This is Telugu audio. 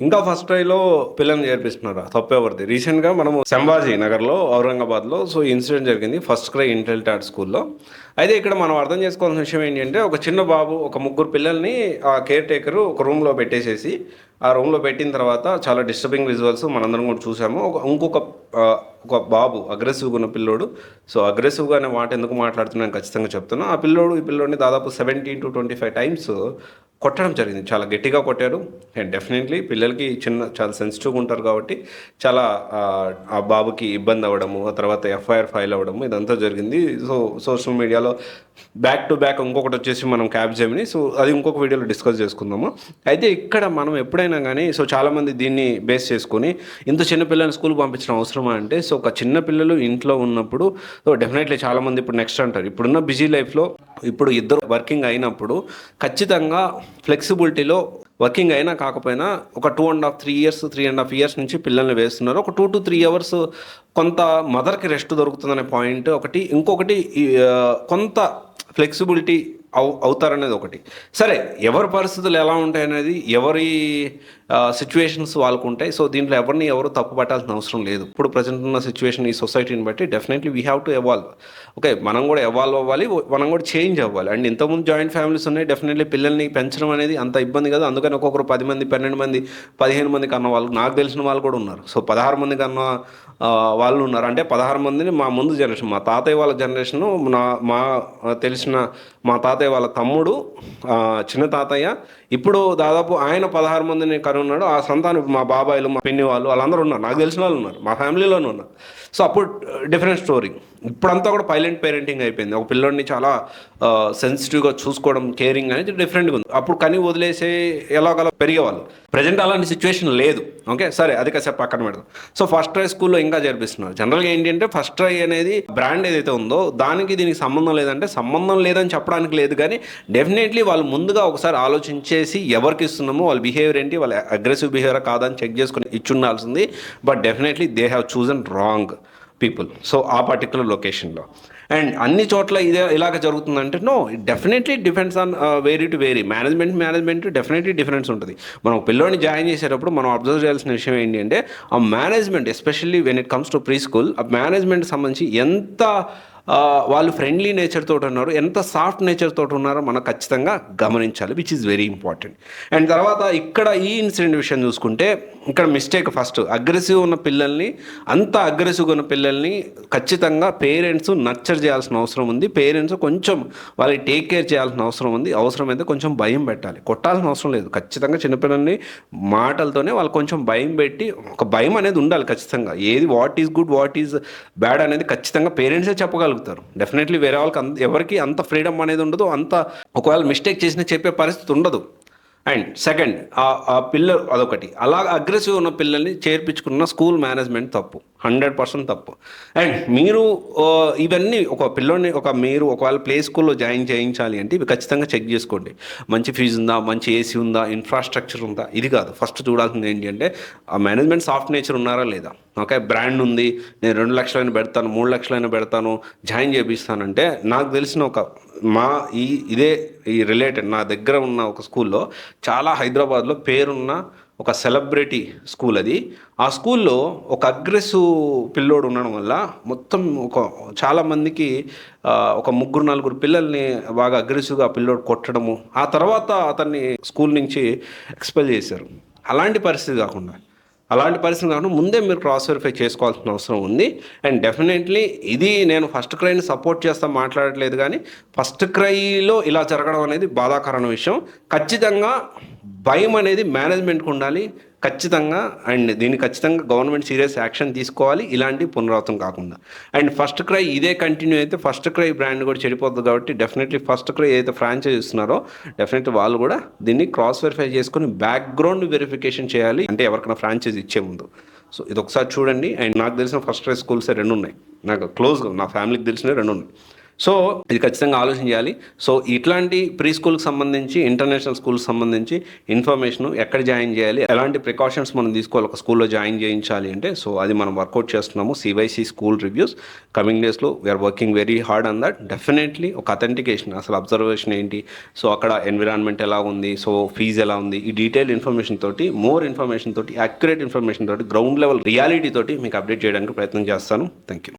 ఇంకా ఫస్ట్ ట్రైలో పిల్లల్ని చేర్పిస్తున్నారు. తప్పెవరిది? రీసెంట్‌గా మనము సంభాజీ నగర్‌లో, ఔరంగాబాద్‌లో ఈ ఇన్సిడెంట్ జరిగింది. ఫస్ట్ క్రై ఇంటెలిటాడ్ స్కూల్‌లో. అయితే ఇక్కడ మనం అర్థం చేసుకోవాల్సిన విషయం ఏంటంటే, ఒక చిన్న బాబు, ఒక ముగ్గురు పిల్లల్ని ఆ కేర్ టేకరు ఒక రూమ్‌లో పెట్టేసేసి, ఆ రూమ్‌లో పెట్టిన తర్వాత చాలా డిస్టర్బింగ్ విజువల్స్ మనందరం కూడా చూసాము. ఇంకొక ఒక బాబు అగ్రెసివ్‌గా ఉన్న పిల్లోడు. సో, అగ్రెసివ్‌గా అనే మాట ఎందుకు మాట్లాడుతున్నానని ఖచ్చితంగా చెప్తున్నా. ఆ పిల్లోడు, ఈ పిల్లోడిని దాదాపు 17-25 టైమ్స్ కొట్టడం జరిగింది. చాలా గట్టిగా కొట్టారు. అండ్ డెఫినెట్‌లీ పిల్లలకి చాలా సెన్సిటివ్‌గా ఉంటారు కాబట్టి చాలా ఆ బాబుకి ఇబ్బంది అవ్వడము, ఆ తర్వాత ఎఫ్ఐఆర్ ఫైల్ అవ్వడము ఇదంతా జరిగింది. సో, సోషల్ మీడియాలో బ్యాక్ టు బ్యాక్ ఇంకొకటొచ్చేసి మనం క్యాప్‌జెమిని. సో, అది ఇంకొక వీడియోలో డిస్కస్ చేసుకుందాము. అయితే ఇక్కడ మనం ఎప్పుడైనా గానీ చాలామంది దీన్ని బేస్ చేసుకొని ఇంత చిన్న పిల్లల్ని స్కూల్‌కి పంపించడం అవసరమా అంటే, ఒక చిన్న పిల్లలు ఇంట్లో ఉన్నప్పుడు డెఫినెట్‌లీ చాలామంది ఇప్పుడు నెక్స్ట్ అంటారు. ఇప్పుడున్న బిజీ లైఫ్‌లో ఇప్పుడు ఇద్దరు వర్కింగ్ అయినప్పుడు ఖచ్చితంగా ఫ్లెక్సిబిలిటీలో వర్కింగ్ అయినా కాకపోయినా ఒక 3.5 ఇయర్స్ నుంచి పిల్లల్ని వేస్తున్నారు. ఒక 2-3 అవర్స్ కొంత మదర్‌కి రెస్ట్ దొరుకుతుందనే పాయింట్ ఒకటి. ఇంకొకటి కొంత ఫ్లెక్సిబిలిటీ అవుతారనేది ఒకటి. సరే, ఎవరి పరిస్థితులు ఎలా ఉంటాయనేది ఎవరి సిచ్యువేషన్స్ వాళ్ళకుంటాయి. సో, దీంట్లో ఎవరు తప్పు పట్టాల్సిన అవసరం లేదు. ఇప్పుడు ప్రెజెంట్ ఉన్న సిచ్యువేషన్ ఈ సొసైటీని బట్టి definitely we have to evolve. Okay, మనం కూడా ఎవాల్వ్ అవ్వాలి. మనం కూడా చేంజ్ అవ్వాలి. అండ్ ఇంతకుముందు జాయింట్ ఫ్యామిలీస్ ఉన్నాయి. డెఫినెట్లీ పిల్లల్ని పెంచడం అనేది అంత ఇబ్బంది కాదు. అందుకని ఒక్కొక్కరు 10 మంది, 12 మంది, 15 మంది కన్న వాళ్ళు, నాకు తెలిసిన వాళ్ళు కూడా ఉన్నారు. సో, 16 మంది కన్న వాళ్ళు ఉన్నారు. అంటే 16 మందిని మా ముందు జనరేషన్, మా తాతయ్య వాళ్ళ జనరేషను, తెలిసిన మా తాతయ్య వాళ్ళ తమ్ముడు, చిన్న తాతయ్య, ఇప్పుడు దాదాపు ఆయన 16 మందిని కనున్నాడు. ఆ సంతానం మా బాబాయిలు, మా పిన్ని వాళ్ళు, వాళ్ళందరూ ఉన్నారు. నాకు తెలిసిన వాళ్ళు ఉన్నారు. మా ఫ్యామిలీలోనే ఉన్నారు. సో, అప్పుడు డిఫరెంట్ స్టోరీ. ఇప్పుడంతా కూడా పైలెంట్ పేరెంటింగ్ అయిపోయింది. ఒక పిల్లోడిని చాలా సెన్సిటివ్గా చూసుకోవడం, కేరింగ్ అనేది డిఫరెంట్గా ఉంది. అప్పుడు కని వదిలేసే ఎలాగలా పెరిగేవాళ్ళు. ప్రజెంట్ అలాంటి సిచ్యువేషన్ లేదు. ఓకే, సరే, అది కాసేపు పక్కన పెడదాం. సో, ఫస్ట్ ట్రై స్కూల్లో ఇంకా జరిపిస్తున్నారు. జనరల్గా ఏంటంటే ఫస్ట్ ట్రై అనేది బ్రాండ్ ఏదైతే ఉందో దానికి దీనికి సంబంధం లేదంటే సంబంధం లేదని చెప్పడానికి లేదు. కానీ డెఫినెట్లీ వాళ్ళు ముందుగా ఒకసారి ఆలోచించేసి ఎవరికి ఇస్తున్నామో వాళ్ళ బిహేవియర్ ఏంటి, వాళ్ళ అగ్రెసివ్ బిహేవియర్ కాదని చెక్ చేసుకుని ఇచ్చుండాల్సింది. But definitely they have chosen wrong people. So, ఆ పర్టికులర్ లొకేషన్లో అండ్ అన్ని చోట్ల ఇలాగ జరుగుతుందంటే no, it definitely depends on vary to vary. Management definitely difference ఉంటుంది. మనం పిల్లోని జాయిన్ చేసేటప్పుడు మనం అబ్జర్వ్ చేయాల్సిన విషయం ఏంటి అంటే, ఆ management especially when it comes to pre school, ఆ మేనేజ్మెంట్ సంబంధించి ఎంత వాళ్ళు ఫ్రెండ్లీ నేచర్ తోటి ఉన్నారు, ఎంత సాఫ్ట్ నేచర్ తోటి ఉన్నారో మనం ఖచ్చితంగా గమనించాలి, which is very important. And తర్వాత ఇక్కడ ఈ ఇన్సిడెంట్ విషయం చూసుకుంటే, ఇక్కడ మిస్టేక్ ఫస్ట్ అగ్రెసివ్ ఉన్న పిల్లల్ని, అంత అగ్రెసివ్గా ఉన్న పిల్లల్ని ఖచ్చితంగా పేరెంట్స్ నర్చర్ చేయాల్సిన అవసరం ఉంది. పేరెంట్స్ కొంచెం వాళ్ళకి టేక్ కేర్ చేయాల్సిన అవసరం ఉంది. అవసరమైతే కొంచెం భయం పెట్టాలి. కొట్టాల్సిన అవసరం లేదు. ఖచ్చితంగా చిన్నపిల్లల్ని మాటలతోనే వాళ్ళు కొంచెం భయం పెట్టి, ఒక భయం అనేది ఉండాలి ఖచ్చితంగా. ఏది what is good, what is bad అనేది ఖచ్చితంగా పేరెంట్సే చెప్పగలుగుతారు. డెఫినెట్లీ వేరే వాళ్ళకి ఎవరికి అంత ఫ్రీడమ్ అనేది ఉండదు. అంత ఒకవేళ మిస్టేక్ చేసినా చెప్పే పరిస్థితి ఉండదు. అండ్ సెకండ్, ఆ పిల్లలు అదొకటి. అలా అగ్రెసివ్ ఉన్న పిల్లల్ని చేర్పించుకున్న స్కూల్ మేనేజ్మెంట్ తప్పు, 100% తప్పు. అండ్ మీరు ఇవన్నీ ఒక పిల్లోని మీరు ఒకవేళ ప్లే స్కూల్లో జాయిన్ చేయించాలి అంటే ఇవి ఖచ్చితంగా చెక్ చేసుకోండి. మంచి ఫీజు ఉందా, మంచి ఏసీ ఉందా, ఇన్ఫ్రాస్ట్రక్చర్ ఉందా, ఇది కాదు. ఫస్ట్ చూడాల్సింది ఏంటి అంటే ఆ మేనేజ్మెంట్ సాఫ్ట్ నేచర్ ఉన్నారా లేదా. ఓకే, బ్రాండ్ ఉంది, నేను 2 లక్షలైనా పెడతాను, 3 లక్షలైనా పెడతాను, జాయిన్ చేపిస్తానంటే, నాకు తెలిసిన ఈ రిలేటెడ్ నా దగ్గర ఉన్న ఒక స్కూల్లో, చాలా హైదరాబాద్లో పేరున్న ఒక సెలబ్రిటీ స్కూల్ అది. ఆ స్కూల్లో ఒక అగ్రెసివ్ పిల్లోడు ఉండడం వల్ల మొత్తం చాలామందికి ఒక 3-4 పిల్లల్ని బాగా అగ్రెసివ్గా ఆ పిల్లోడు కొట్టడము, ఆ తర్వాత అతన్ని స్కూల్ నుంచి ఎక్స్పెల్ చేశారు. అలాంటి పరిస్థితి కాకుండా ముందే మీరు క్రాస్ వెరిఫై చేసుకోవాల్సిన అవసరం ఉంది. అండ్ డెఫినెట్లీ ఇది నేను ఫస్ట్ క్రైని సపోర్ట్ చేస్తా మాట్లాడట్లేదు, కానీ ఫస్ట్ క్రైలో ఇలా జరగడం అనేది బాధాకరమైన విషయం. ఖచ్చితంగా భయం అనేది మేనేజ్మెంట్కి ఉండాలి ఖచ్చితంగా. అండ్ దీన్ని ఖచ్చితంగా గవర్నమెంట్ సీరియస్ యాక్షన్ తీసుకోవాలి, ఇలాంటి పునరావృతం కాకుండా. అండ్ ఫస్ట్ క్రై ఇదే కంటిన్యూ అయితే ఫస్ట్ క్రై బ్రాండ్ కూడా చెడిపోతుంది. కాబట్టి డెఫినెట్లీ ఫస్ట్ క్రై ఏదైతే ఫ్రాంచైజ్ ఇస్తున్నారో డెఫినెట్లీ వాళ్ళు కూడా దీన్ని క్రాస్ వెరిఫై చేసుకుని బ్యాక్గ్రౌండ్ వెరిఫికేషన్ చేయాలి, అంటే ఎవరికైనా ఫ్రాంచైజ్ ఇచ్చే ముందు. సో ఇది ఒకసారి చూడండి. అండ్ నాకు తెలిసిన ఫస్ట్ క్రై స్కూల్సే 2 ఉన్నాయి, నాకు క్లోజ్గా నా ఫ్యామిలీకి తెలిసినవి 2 ఉన్నాయి. సో ఇది ఖచ్చితంగా ఆలోచన చేయాలి. సో ఇట్లాంటి ప్రీ స్కూల్కి సంబంధించి, ఇంటర్నేషనల్ స్కూల్కి సంబంధించి ఇన్ఫర్మేషన్ ఎక్కడ జాయిన్ చేయాలి, ఎలాంటి ప్రికాషన్స్ మనం తీసుకోవాలి ఒక స్కూల్లో జాయిన్ చేయించాలి అంటే, సో అది మనం వర్కౌట్ చేస్తున్నాము. సివైసి స్కూల్ రివ్యూస్ కమింగ్ డేస్లో we are working very hard on that. Definitely ఒక అథెంటికేషన్, అసలు అబ్జర్వేషన్ ఏంటి, సో అక్కడ ఎన్విరాన్మెంట్ ఎలా ఉంది, సో ఫీజు ఎలా ఉంది, ఈ డీటెయిల్ ఇన్ఫర్మేషన్ తోటి, మోర్ ఇన్ఫర్మేషన్ తోటి, యాక్యురేట్ ఇన్ఫర్మేషన్ తోటి, గ్రౌండ్ లెవెల్ రియాలిటీ తోటి మీకు అప్డేట్ చేయడానికి ప్రయత్నం చేస్తాను. Thank you.